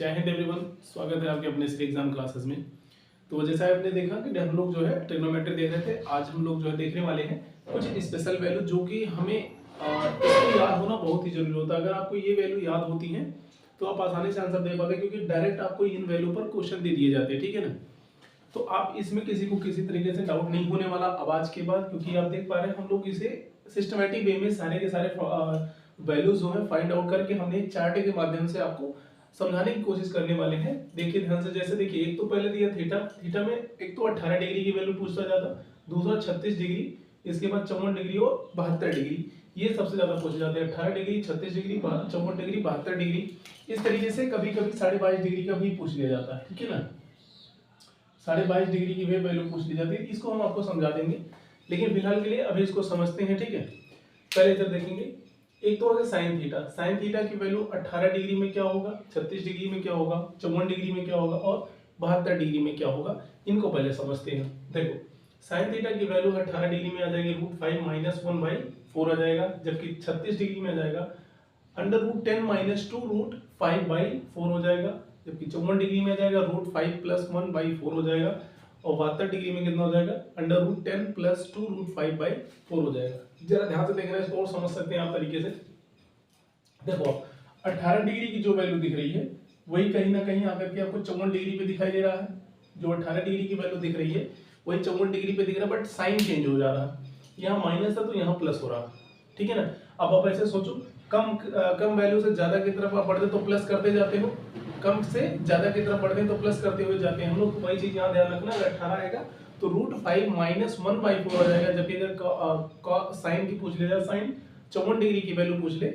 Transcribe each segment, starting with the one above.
जय हिंद एवरीवन, स्वागत है आपके अपने इस एग्जाम क्लासेस में। तो जैसा आपने देखा कि हम लोग जो है ट्रिग्नोमेट्री देख रहे थे, आज हम लोग जो है देखने वाले हैं कुछ स्पेशल वैल्यू जो कि हमें इसको याद होना बहुत ही जरूरी होता है। अगर आपको ये वैल्यू याद होती हैं तो आप आसानी से आंसर दे पाते हैं, क्योंकि डायरेक्ट आपको इन वैल्यू पर क्वेश्चन दे दिए जाते हैं, ठीक है ना। तो आप इसमें किसी को किसी तरीके से डाउट नहीं होने वाला अब आज के बाद, क्योंकि आप देख पा रहे हैं हम लोग इसे सिस्टमैटिक वे में सारे के सारे वैल्यूज जो है फाइंड आउट करके हमने एक चार्ट के माध्यम से आपको समझाने की कोशिश करने वाले हैं। देखिए ध्यान से, जैसे देखिए एक तो पहले दिया थीटा, थीटा में एक तो 18 डिग्री की वैल्यू पूछता जाता, दूसरा 36 डिग्री, इसके बाद 54 डिग्री और 72 डिग्री, ये सबसे ज्यादा पूछे जाते हैं। 18 डिग्री, 36 डिग्री, 54 डिग्री, 72 डिग्री। इस तरीके से कभी कभी 22.5 डिग्री का भी पूछ लिया जाता है, ठीक है ना। 22.5 डिग्री की वैल्यू पूछ ली जाती है, इसको हम आपको समझा देंगे, लेकिन फिलहाल के लिए अभी इसको समझते हैं, ठीक है। पहले इधर देखेंगे, एक तो होगा साइन थीटा। साइन थीटा की वैल्यू 18 डिग्री में क्या होगा, 36 डिग्री में क्या होगा, 54 डिग्री में क्या होगा और 72 डिग्री में क्या होगा, इनको पहले समझते हैं। देखो साइन थीटा की वैल्यू 18 डिग्री में आ जाएगी √5 - 1/4 आ जाएगा, जबकि 36 डिग्री में आ जाएगा √10 - 2 √5/4 हो जाएगा, जबकि 54 डिग्री में आ जाएगा √5 + 1/4 हो जाएगा, और 72 डिग्री में कितना हो जाएगा √10 + 2 √5/4 हो जाएगा। जरा ध्यान से देखना, इसको और समझ सकते हैं आप तरीके से। देखो 18 डिग्री की जो वैल्यू दिख रही है वही कहीं ना कहीं आकर के आपको 54 डिग्री पे दिखाई दे रहा है। जो 18 डिग्री की वैल्यू दिख रही है वही 54 डिग्री पे दिख रहा है, बट साइन चेंज हो जा रहा है। यहाँ माइनस था तो यहाँ प्लस हो रहा है, ठीक है ना। अब आप ऐसे सोचो, कम वैल्यू से ज्यादा की तरफ आप बढ़ते तो प्लस करते जाते हो, कम से ज्यादा की तरफ बढ़ते हैं तो प्लस करते हुए जाते हैं हम लोग। वही चीज यहाँ ध्यान रखना, अगर 18 आएगा तो √5 - 1/4 हो जाएगा, जबकि अगर साइन की पूछ ले जाए, साइन 54 डिग्री की वैल्यू पूछ ले,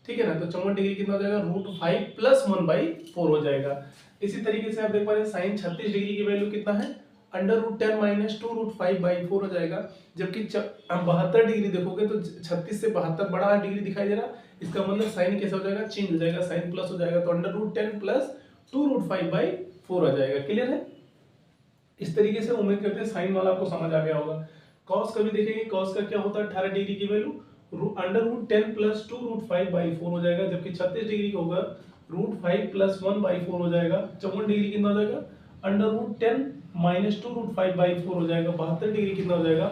ठीक है ना, तो 54 डिग्री कितना हो जाएगा √5 + 1/4 हो जाएगा। इसी तरीके से आप देख पा रहे हैं साइन 36 डिग्री की वैल्यू कितना है, √10 - 2 √5/4 हो जाएगा, जबकि 72 डिग्री देखोगे तो 36 से 72 बड़ा डिग्री दिखाई दे रहा, इसका मतलब साइन कैसा हो जाएगा, चेंज हो जाएगा, साइन प्लस हो जाएगा, तो √10 + 2 √5/4 आ जाएगा। क्लियर है। इस तरीके से उम्मीद करते हैं साइन वाला आपको समझ आ गया होगा। कॉस का भी देखेंगे, कॉस का क्या होता है, 18 डिग्री की वैल्यू √10 + 2 √5/4 हो जाएगा, जबकि 36 डिग्री का होगा √5 + 1/4 हो जाएगा। 54 डिग्री कितना हो जाएगा √10 - 2 √5/4 हो जाएगा। 72 डिग्री कितना हो जाएगा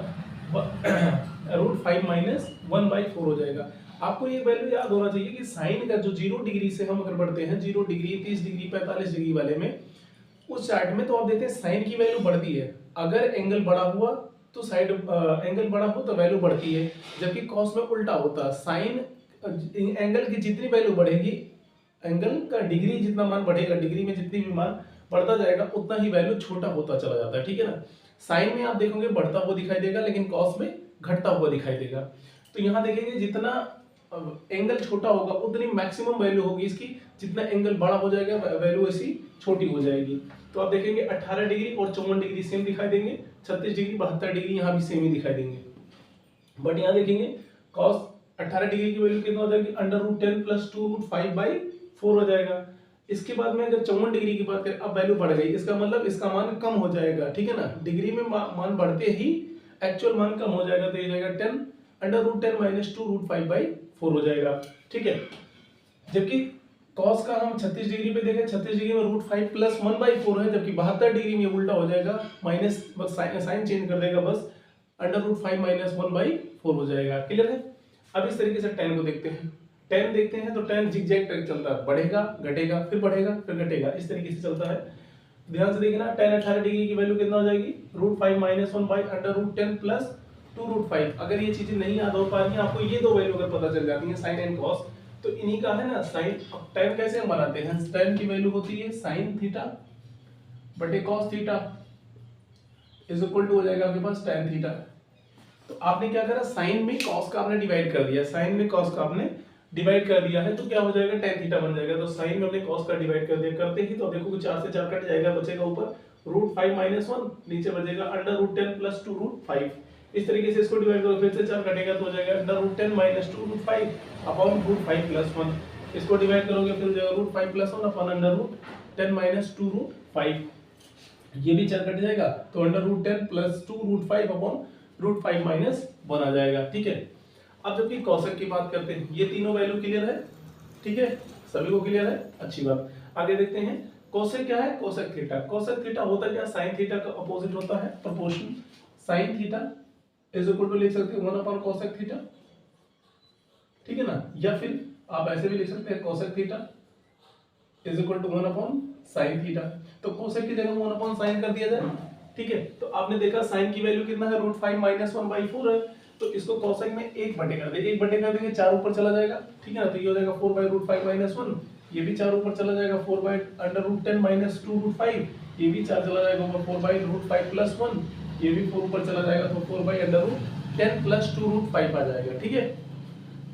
√5 - 1/4 हो जाएगा। आपको ये वैल्यू याद होना चाहिए कि साइन का जो 0 डिग्री से हम अगर बढ़ते हैं, 0 डिग्री, 30 डिग्री, 45 डिग्री वाले में, उस चार्ट में तो आप देखते हैं साइन की वैल्यू बढ़ती है। अगर एंगल बड़ा हुआ तो साइड एंगल बड़ा हो तो वैल्यू बढ़ती है, जबकि कॉस में उल्टा होता है। साइन एंगल की जितनी वैल्यू बढ़ेगी, एंगल का डिग्री जितना मान बढ़ेगा, डिग्री में जितनी भी मान बढ़ता जाएगा उतना ही वैल्यू छोटा होता चला जाता है, ठीक है ना। साइन में आप देखोगे बढ़ता हुआ दिखाई देगा, लेकिन कॉस में घटता हुआ दिखाई देगा। तो यहाँ देखेंगे जितना एंगल छोटा होगा उतनी मैक्सिमम वैल्यू होगी इसकी, जितना एंगल बड़ा हो जाएगा वैल्यू ऐसी छोटी हो जाएगी। तो आप देखेंगे 18 डिग्री और 54 डिग्री सेम दिखाई देंगे, 36 डिग्री 72 डिग्री यहाँ भी सेम ही दिखाई देंगे। बट यहाँ देखेंगे cos 18 डिग्री की वैल्यू कितना हो जाएगी √10 + 2 √5/4 हो जाएगा। इसके बाद में अगर 54 डिग्री की बात करें, अब वैल्यू बढ़ गई, इसका मतलब इसका मान कम हो जाएगा, ठीक है ना। डिग्री में मान बढ़ते ही एक्चुअल मान कम हो जाएगा, तो ये जाएगा 10 √10 - 2 √5/4 हो जाएगा, ठीक है। जबकि cos का हम 36 डिग्री पे देखें, 36 डिग्री में √5 + 1/4 है, जबकि 72 डिग्री में उल्टा हो जाएगा, माइनस, बस साइन चेंज कर देगा, बस √5 - 1/4 हो जाएगा। क्लियर है। अब इस तरीके से tan को देखते हैं। tan देखते हैं तो tan जिगजैग टाइप चलता है, बढ़ेगा घटेगा फिर बढ़ेगा फिर घटेगा, इस तरीके से चलता है। ध्यान से देखना, tan 18 डिग्री की वैल्यू कितना हो जाएगी √5 - 1/√10 + 2 √5। अगर ये चीजें नहीं याद हो पा रही हैं आपको, ये दो वैल्यू अगर पता चल जाती है साइन एंड कॉस, तो इन्हीं का है ना साइन। tan कैसे हम बनाते हैं, tan की वैल्यू होती है sin थीटा बटे cos theta is equal to हो जाएगा आपके पास tan थीटा। तो आपने क्या करा, साइन में cos का आपने डिवाइड कर दिया, साइन में cos का आपने डिवाइड कर दिया है, तो क्या हो जाएगा tan थीटा बन जाएगा। तो साइन में हमने cos का डिवाइड कर दिया, करते ही तो देखो 4 से 4 कट जाएगा, बचेगा ऊपर √5 - 1, नीचे बचेगा √10 + 2 √5। इस तरीके से इसको डिवाइड करो, फिर से 4 कटेगा तो हो जाएगा √10 - 2 √5 अपॉन √5 + 1। इसको डिवाइड करोगे फिर हो जाएगा √5 + 1 अपॉन √10 - 2 √5। ये भी 4 कट जाएगा तो √10 + 2 √5 अपॉन √5 - 1 आ जाएगा, ठीक है। अब जबकि कॉसेक की बात करते हैं, ये तीनों वैल्यू क्लियर है, ठीक है, सभी को क्लियर है, अच्छी बात। आगे देखते हैं कोसेक क्या है, कोसेक थीटा। कोसेक थीटा होता क्या, साइन थीटा का अपोजिट होता है, proportion. Sine theta is equal to लिख सकते हैं 1 अपॉन कोसेक थीटा, ठीक है ना, या फिर आप ऐसे भी लिख सकते हैं cosec theta is equal to 1 upon sine theta. तो कोसेक की जगह 1 अपॉन साइन कर दिया जाए, ठीक है। तो आपने देखा साइन की वैल्यू कितना है, √5 - 1/4 है, तो इसको कोसेक में 1 बटे कर दे, 1 बटे कर देंगे 4 ऊपर चला जाएगा, ठीक है ना, तो ये हो जाएगा 4/√5 - 1, ये भी 4 ऊपर चला जाएगा, 4/√10 - 2√5, ये भी 4 चला जाएगा ऊपर, 4/√5 + 1, ये भी 4 ऊपर चला जाएगा, तो 4/√10 + 2√5 आ जाएगा, ठीक है।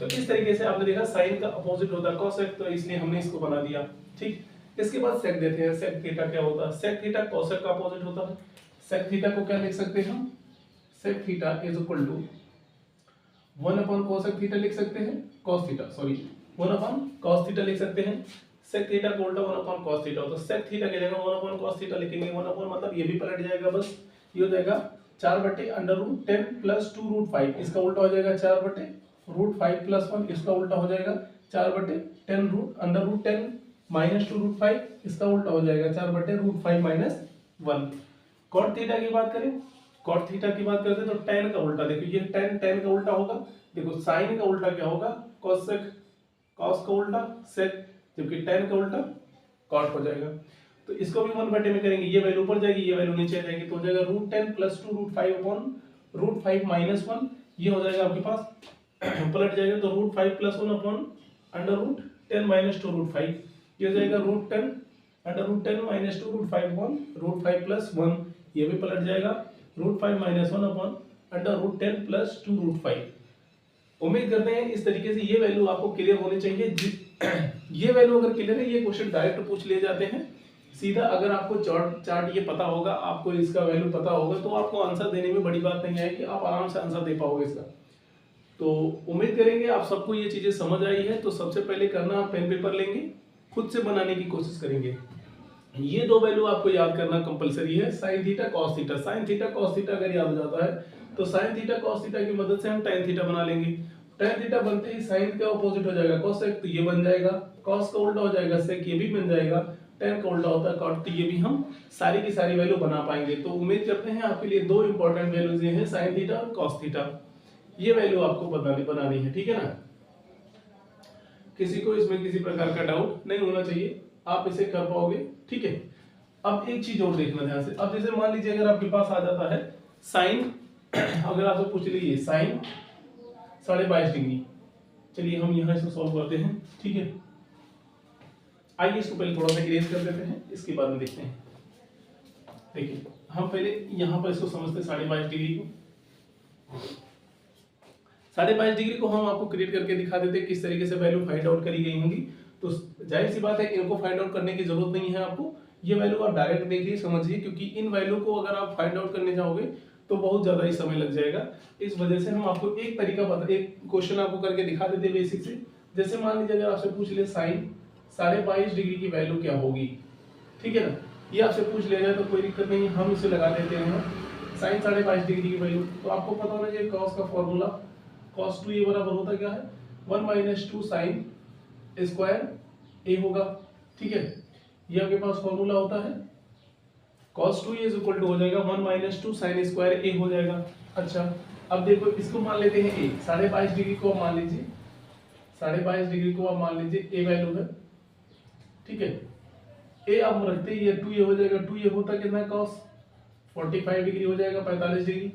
तो इस तरीके से आपने देखा साइन का अपोजिट होता है कोसेक, तो इसलिए हमने इसको बना दिया, ठीक। इसके बाद सेक देते हैं, सेक थीटा क्या होता है, सेक थीटा कोसेक का अपोजिट होता है। सेक थीटा को क्या लिख सकते हैं हम, sec theta is equal to 1 upon cosec theta लिख सकते हैं, cos theta, sorry 1 upon cos theta लिख सकते हैं। सेक थीटा को उल्टा 1 अपॉन cos थीटा, तो सेक थीटा की जगह 1 अपॉन cos थीटा लिखेंगे, 1 अपॉन मतलब ये भी पलट जाएगा, बस ये हो जाएगा 4/√10 + 2√5, इसका उल्टा हो जाएगा 4/√5 + 1, इसका उल्टा हो जाएगा 4/10 √10 - 2√5, इसका उल्टा हो जाएगा 4/√5 - 1। कॉट थीटा की बात करें, कॉट थीटा की बात करते हैं तो tan का उल्टा, देखो ये tan का उल्टा होगा, देखो साइन का उल्टा क्या होगा, कोसेक, कॉस का उल्टा सेक, जबकि tan का उल्टा कॉट हो जाएगा। तो इसको भी 1 बटे में करेंगे, ये वैल्यू ऊपर जाएगी, ये वैल्यू नीचे आ जाएगी, तो हो जाएगा √10 + 2√5 अपॉन √5 - 1, ये हो जाएगा आपके पास पलट जाएगा, तो √5 + 1 अपॉन √10 - 2√5, ये हो जाएगा √10 √10 - 2√5 अपॉन √5 + 1, ये भी पलट जाएगा, √5 - 1 अपॉन √10 + 2√5। उम्मीद करते हैं इस तरीके से ये वैल्यू आपको क्लियर होनी चाहिए। ये वैल्यू अगर क्लियर है, ये क्वेश्चन डायरेक्ट पूछ लिए जाते हैं सीधा। अगर आपको चार्ट ये पता होगा, आपको इसका वैल्यू पता होगा, तो आपको आंसर देने में बड़ी बात नहीं आएगी, आप आराम से आंसर दे पाओगे इसका। तो उम्मीद करेंगे आप सबको ये चीजें समझ आई है। तो सबसे पहले करना, आप पेन पेपर लेंगे, खुद से बनाने की कोशिश करेंगे। ये दो वैल्यू आपको याद करना कंपलसरी है, sine theta cos theta. Sine theta cos theta अगर याद हो जाता है तो साइन थीटा कॉस थीटा की मदद से हम tan थीटा बना लेंगे। tan थीटा बनते ही साइन का ऑपोजिट हो जाएगा cosec, तो ये बन जाएगा, cos का उल्टा हो जाएगा sec, ये भी बन जाएगा, tan का उल्टा होता है cot, तो ये भी हम सारी की सारी वैल्यू बना पाएंगे। तो उम्मीद करते हैं आपके लिए दो इंपॉर्टेंट वैल्यूज ये हैं, साइन थीटा और cos थीटा। ये वैल्यू आपको बनानी है, ठीक है ना। किसी को इसमें किसी प्रकार का डाउट नहीं होना चाहिए, आप इसे कर पाओगे, ठीक है। अब एक चीज और देखना ध्यान से, अब जैसे मान लीजिए अगर आपके पास आ जाता है साइन, अगर आपसे पूछ लीजिए साइन 22.5 डिग्री, चलिए हम यहाँ इसको सॉल्व करते हैं, ठीक है। आइए इसको पहले थोड़ा सा इरेज कर देते हैं, इसके बाद में देखते हैं। देखिए हम पहले यहाँ पर इसको समझते 22.5 डिग्री को, 22.5 डिग्री को हम आपको क्रिएट करके दिखा देते हैं किस तरीके से वैल्यू फाइंड आउट करी गई होंगी। तो जाहिर सी बात है इनको फाइंड आउट करने की जरूरत नहीं है आपको, ये वैल्यू आप डायरेक्ट देखिए समझिए, क्योंकि इन वैल्यू को अगर आप फाइंड आउट करने जाओगे तो बहुत ज्यादा ही समय लग जाएगा। इस वजह से हम आपको एक तरीका बता, एक क्वेश्चन आपको करके दिखा देते हैं बेसिक से। जैसे मान लीजिए अगर आपसे पूछ ले साइन 22.5 डिग्री की वैल्यू क्या होगी, ठीक है ना, ये आपसे पूछ लिया जाए तो कोई दिक्कत नहीं, हम इसे लगा देते हैं साइन 22.5 डिग्री की वैल्यू। तो आपको पता होना चाहिए कॉस का फॉर्मूला, cos 2 ये बराबर होता क्या है 1 - 2 sin स्क्वायर a होगा, ठीक है। ये आपके पास फॉर्मूला होता है, cos 2 इज इक्वल टू हो जाएगा 1 - 2 sin स्क्वायर a हो जाएगा। अच्छा अब देखो इसको मान लेते हैं a, 22.5 डिग्री को मान लीजिए, 22.5 डिग्री को आप मान लीजिए a वैल्यू है, ठीक है। a आप रखते ही ये 2 ये हो जाएगा, 2 ये होता कितना cos 45 डिग्री हो जाएगा, 45 degree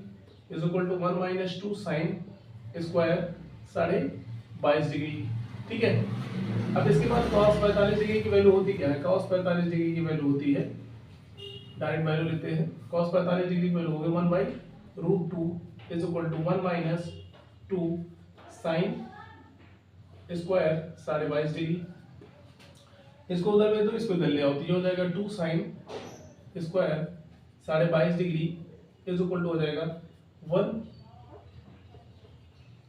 is equal to 1 - 2 sin square 22.5 degree, ठीक है। अब इसके बाद cos 45 डिग्री की वैल्यू होती क्या है, cos 45 डिग्री की वैल्यू होती है, डायरेक्ट वैल्यू लेते हैं, cos 45 डिग्री की वैल्यू होगी 1/√2 is equal to 1 - 2 sin square 22.5 degree. इसको उधर भेज दो, इसको इधर ले आओ, तो ये हो जाएगा 2 sin square 22.5 degree is equal to हो जाएगा 1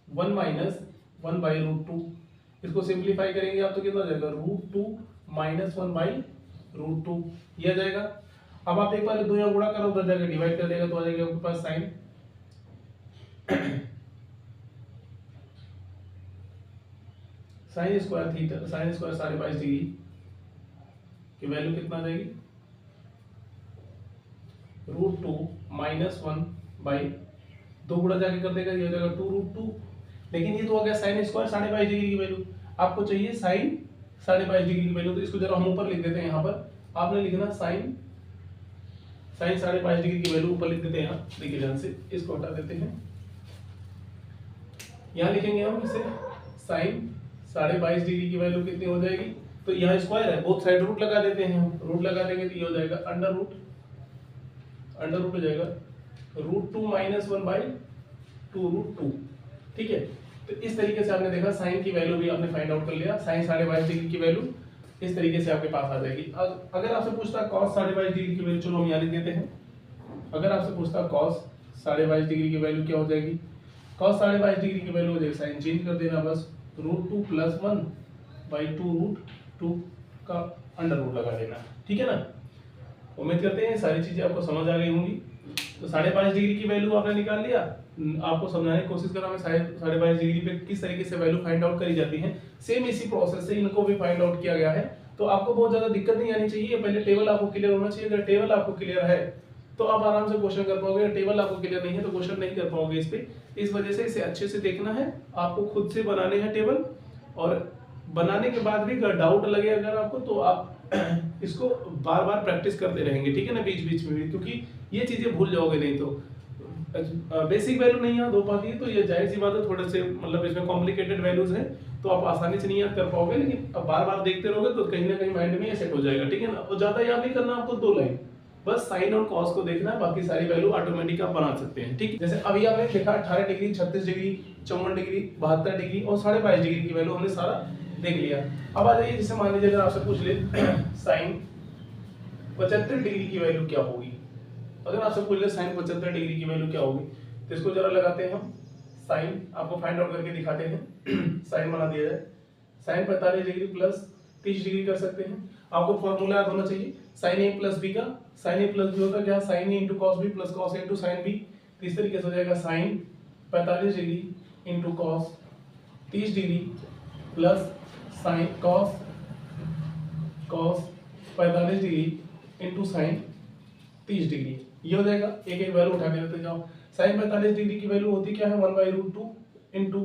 - 1/√2। इसको सिंपलीफाई करेंगे आप तो कितना हो जाएगा √2 - 1/√2, ये आ जाएगा। अब आप देख पा रहे 2 यहाँ गुणा करो, उधर जाकर डिवाइड कर देगा, तो आ जाएगा आपके पास sine sine square theta, sine square 22.5 degree की वैल्यू कितना आ जाएगी, √2 माइनस 1 बाई 2 गुणा जाके कर देगा, ये हो जाएगा 2√2। लेकिन ये तो हो गया साइन स्क्वायर 22.5 डिग्री की वैल्यू, आपको चाहिए साइन 22.5 डिग्री की वैल्यू। तो इसको जरा हम ऊपर लिख देते हैं, यहाँ पर आपने लिखना साइन 22.5 डिग्री की वैल्यू ऊपर लिख देते हैं। यहाँ देखिए ध्यान से, इसको हटा देते हैं, यहाँ लिखेंगे हम इसे साइन 22.5 डिग्री की वैल्यू कितनी हो जाएगी, तो यहाँ स्क्वायर है, बोथ साइड रूट लगा देते हैं, हम रूट लगा देंगे तो ये हो जाएगा अंडर रूट हो जाएगा √2 माइनस 1 बाई 2√2। ठीक है, तो इस तरीके से आपने देखा साइन की वैल्यू भी आपने फाइंड आउट कर लिया, साइन 22.5 डिग्री की वैल्यू इस तरीके से आपके पास आ जाएगी। अगर आपसे पूछता कॉस 22.5 डिग्री की वैल्यू, चलो हम यहाँ लिख देते हैं, अगर आपसे पूछता कॉस 22.5 डिग्री की वैल्यू क्या हो जाएगी, कॉस 22.5 डिग्री की वैल्यू हो जाएगी, साइन चेंज कर देना बस, √2 प्लस 1 बाई 2√2 का अंडर रूट लगा देना। ठीक है ना, उम्मीद करते हैं सारी चीजें आपको समझ आ गई होंगी। तो 22.5 डिग्री की वैल्यू आपने निकाल लिया, आपको समझाने की कोशिश करा मैं 22.5 डिग्री पे किस तरीके से वैल्यू फाइंड आउट करी जाती है। सेम इसी प्रोसेस से इनको भी फाइंड आउट किया गया है, तो आपको बहुत ज्यादा दिक्कत नहीं आनी चाहिए। पहले टेबल आपको क्लियर होना चाहिए, अगर टेबल आपको क्लियर है तो आप आराम से क्वेश्चन कर पाओगे, टेबल आपको क्लियर नहीं है तो क्वेश्चन नहीं कर पाओगे इस पे। इस वजह से इसे अच्छे से देखना है, आपको खुद से बनाने हैं टेबल, और बनाने के बाद भी अगर डाउट लगे अगर आपको, तो आप इसको बार बार प्रैक्टिस करते रहेंगे, ठीक है ना, बीच बीच में भी, क्योंकि ये चीजें भूल जाओगे नहीं तो। बेसिक वैल्यू नहीं याद हो पाती है तो ये जाहिर सी बात है, थोड़े से मतलब इसमें कॉम्प्लिकेटेड वैल्यूज हैं तो आप आसानी से नहीं याद कर पाओगे, लेकिन अब बार बार देखते रहोगे तो कहीं ना कहीं माइंड में ये सेट हो जाएगा। ठीक है ना, और ज्यादा याद नहीं करना आपको, 2 लाइन बस साइन और कॉस को देखना है, बाकी सारी वैल्यू ऑटोमेटिक आप बना सकते हैं। ठीक, जैसे अभी आपने देखा 18 डिग्री, 36 डिग्री, 54 डिग्री, 72 डिग्री और 22.5 डिग्री की वैल्यू हमने सारा देख लिया। अब आ जाइए, जैसे मान लीजिए अगर आपसे पूछ ले साइन 75 डिग्री की वैल्यू क्या होगी, अगर आपसे पूछ ले साइन 75 डिग्री की वैल्यू क्या होगी, तो इसको जरा लगाते हैं हम, साइन आपको फाइंड आउट करके दिखाते हैं। साइन बना दिया जाए, साइन 45 डिग्री प्लस 30 डिग्री कर सकते हैं। आपको फॉर्मूला याद होना चाहिए, साइन ए प्लस बी का, साइन ए प्लस बी होता है क्या, sine A into cos B plus cos A into sine B. तो इस तरीके से हो जाएगा sine 45 degree into cos 30 degree plus sine cos 45 degree into sine 30 degree, ये हो जाएगा। एक एक वैल्यू उठा के देते जाओ। साइन 45 डिग्री की वैल्यू होती क्या है, 1/√2 इंटू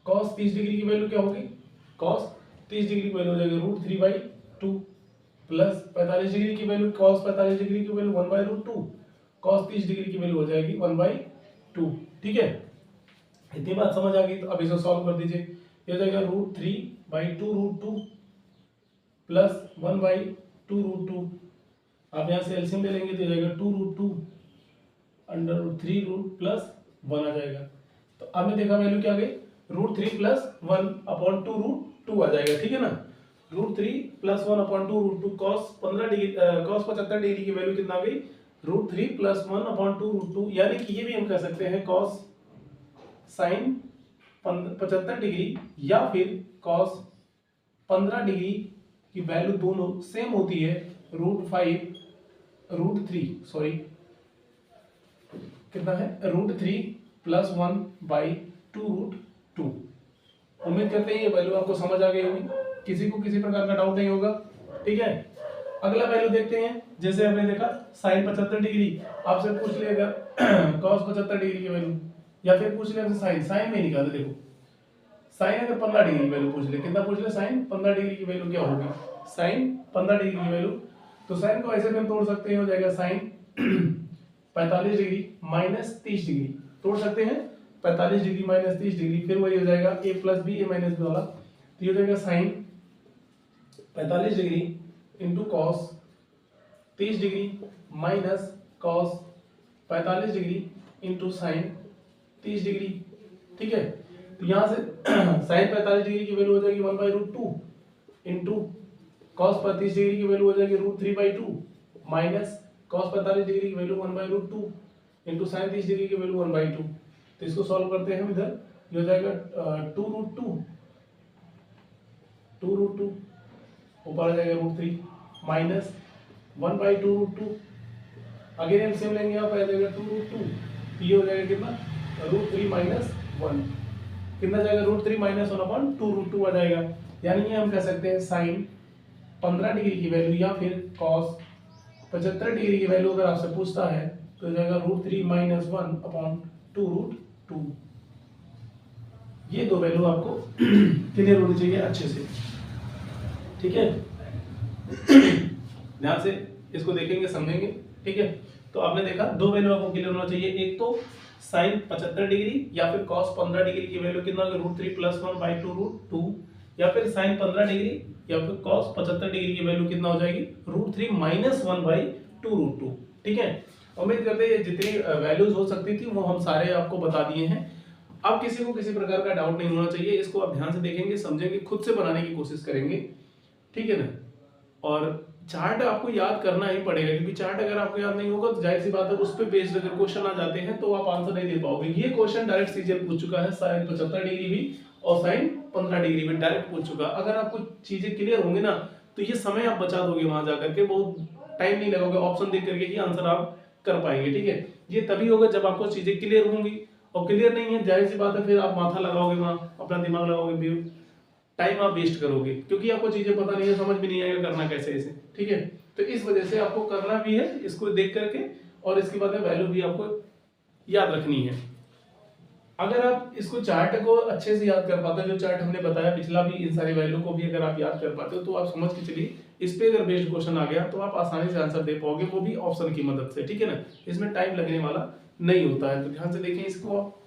कॉस 30 डिग्री की वैल्यू क्या होगी, कॉस 30 डिग्री की वैल्यू हो जाएगी √3/2 प्लस 45 डिग्री की वैल्यू, कॉस 45 डिग्री की वैल्यू 1/√2, कॉस 30 डिग्री की वैल्यू हो जाएगी 1/2। ठीक है, इतनी बात समझ आ गई। तो अब इसे सॉल्व कर दीजिए, ये हो जाएगा √3/2√2 प्लस 1/2√2। आप यहाँ से एलसीएम ले लेंगे तो हो जाएगा 2√2 √3 रूट प्लस 1 आ जाएगा। तो आपने देखा वैल्यू क्या आ गई, √3 प्लस 1/2√2 आ जाएगा। ठीक है ना, √3 प्लस 1/2√2, कॉस 75 डिग्री की वैल्यू कितना आ गई, √3 प्लस 1/2√2, यानी कि ये भी हम कह सकते हैं कॉस साइन 75 डिग्री या फिर कॉस 15 डिग्री की वैल्यू दोनों सेम होती है √3 कितना है, √3 प्लस 1/2√2। उम्मीद करते हैं ये वैल्यू आपको समझ आ गई होगी, किसी को किसी प्रकार का डाउट नहीं होगा। ठीक है, अगला वैल्यू देखते हैं। जैसे हमने देखा साइन 75 डिग्री, आपसे पूछ ले अगर कॉस 75 डिग्री की वैल्यू, या फिर पूछ ले आपसे साइन में निकाले, देखो साइन अगर 15 डिग्री की वैल्यू पूछ ले, कितना पूछ ले, साइन 15 डिग्री की वैल्यू क्या होगी, साइन 15 डिग्री की वैल्यू, तो साइन को ऐसे भी हम तोड़ सकते हैं, हो जाएगा साइन 45 डिग्री माइनस 30 डिग्री, तोड़ सकते हैं 45 डिग्री माइनस 30 डिग्री, फिर वही हो जाएगा a plus B, a minus B वाला, तो ये हो जाएगा sine 45 degree into cos 30 degree minus cos 45 degree into sine 30 degree. ठीक है, तो यहाँ से साइन 45 डिग्री की वैल्यू हो जाएगी 1/√2 इंटू कॉस 35 डिग्री की वैल्यू हो जाएगी √3/2 माइनस कॉस 45 डिग्री की वैल्यू 1/√2 इंटू साइन 30 डिग्री की वैल्यू 1/2। तो इसको सॉल्व करते हैं हम, इधर ये हो जाएगा 2√2 ऊपर आ जाएगा √3 माइनस 1/2√2, अगेन एलसीएम लेंगे आप, आ जाएगा 2√2, ये हो जाएगा कितना, √3 माइनस 1, कितना जाएगा, √3 माइनस 1/2√2 आ जाएगा। यानी ये हम कह सकते हैं साइन 15 डिग्री की वैल्यू या फिर कॉस 75 डिग्री की वैल्यू अगर आपसे पूछता है तो हो जाएगा √3 - 1/2√2। ये दो वैल्यू आपको क्लियर होनी चाहिए अच्छे से, ठीक है। ध्यान से इसको देखेंगे समझेंगे, ठीक है। तो आपने देखा दो वैल्यू आपको क्लियर होना चाहिए, एक तो साइन 75 डिग्री या फिर कॉस 15 डिग्री की वैल्यू कितना होगा √3 + 1/2√2, या फिर साइन 15 डिग्री या फिर कॉस 75 डिग्री की वैल्यू कितना हो जाएगी √3 - 1/2√2, ठीक है। उम्मीद करते हैं जितनी वैल्यूज हो सकती थी वो हम सारे आपको बता दिए हैं। अब किसी को किसी प्रकार का डाउट नहीं होना चाहिए, इसको आप ध्यान से देखेंगे समझेंगे, खुद से बनाने की कोशिश करेंगे, ठीक है ना। और चार्ट आपको याद करना ही पड़ेगा, क्योंकि चार्ट अगर आपको याद नहीं होगा तो जाहिर सी बात है उस पे बेस्ड अगर क्वेश्चन आ जाते हैं तो आप आंसर नहीं दे पाओगे। ये क्वेश्चन डायरेक्ट सीजीएल पूछ चुका है, साइन 75 डिग्री भी और साइन 15 डिग्री भी डायरेक्ट पूछ चुका। अगर आपको चीजें क्लियर होंगी ना तो ये समय आप बचा दोगे, वहां जाकर के बहुत टाइम नहीं लगोगे, ऑप्शन देख करके ही आंसर आप कर पाएंगे, ठीक है। ये तभी होगा जब आपको चीजें क्लियर होंगी, और क्लियर नहीं है जाहिर सी बात है फिर आप माथा लगाओगे, वहां अपना दिमाग लगाओगे, टाइम आप वेस्ट करोगे, क्योंकि आपको चीजें पता नहीं है, समझ भी नहीं आएगा करना कैसे इसे, ठीक है। तो इस वजह से आपको करना भी है इसको देख करके, और इसके बाद में वैल्यू भी आपको याद रखनी है। अगर आप इसको चार्ट को अच्छे से याद कर पाते हो, जो चार्ट हमने बताया पिछला भी, इन सारी वैल्यू को भी अगर आप याद कर पाते हो तो आप समझ के चलिए इस पे अगर बेस्ड क्वेश्चन आ गया तो आप आसानी से आंसर दे पाओगे, वो भी ऑप्शन की मदद से, ठीक है ना। इसमें टाइम लगने वाला नहीं होता है, तो ध्यान से देखें इसको आप।